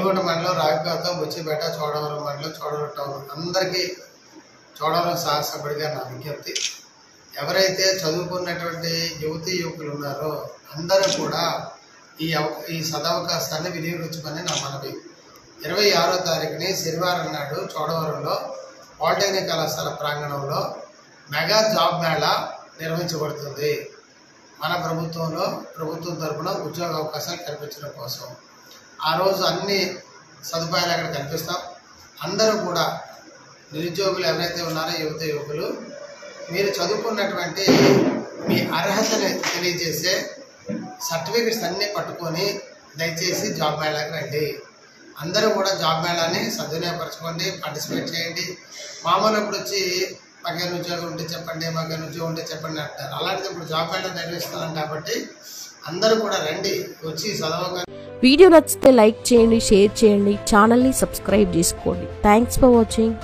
వినుకొండ మండలం, రావికాతం, బుచ్చిపేట, చోడవరం మండలం, చోడవరం టౌన్ అందరికీ చోడవరం సాహసపడిగా నా విజ్ఞప్తి. ఎవరైతే చదువుకున్నటువంటి యువతీ యువకులు ఉన్నారో అందరూ కూడా ఈ సదవకాశాన్ని వినియోగించుకొని నా మనవి. 26వ తారీఖుని శనివారం నాడు చోడవరంలో పాలిటెక్నిక్ కళాశాల ప్రాంగణంలో మెగా జాబ్ మేళా నిర్వహించబడుతుంది. మన ప్రభుత్వం తరఫున ఉద్యోగ అవకాశాలు కల్పించడం కోసం ఆ రోజు అన్ని సదుపాయాలు అక్కడ కల్పిస్తాం. అందరూ కూడా నిరుద్యోగులు ఎవరైతే ఉన్నారో యువత యువకులు, మీరు చదువుకున్నటువంటి మీ అర్హతని తెలియజేసే సర్టిఫికెట్స్ అన్నీ పట్టుకొని దయచేసి జాబ్ మేళాకి రండి. అందరూ కూడా జాబ్ మేళాని సద్వినియోగపరచుకోండి, పార్టిసిపేట్ చేయండి. మామూలు ఇప్పుడు వచ్చి మాకేం ఉద్యోగం ఉంటే చెప్పండి, మాకేం ఉద్యోగం ఉంటే చెప్పండి అంటారు. అలాంటిది ఇప్పుడు జాబ్ మేళా నిర్వహిస్తున్నాం కాబట్టి అందరూ కూడా రండి, వచ్చి చదవగా. వీడియో నచ్చితే లైక్ చేయండి, షేర్ చేయండి, ఛానల్ని సబ్స్క్రైబ్ చేసుకోండి. Thanks for watching.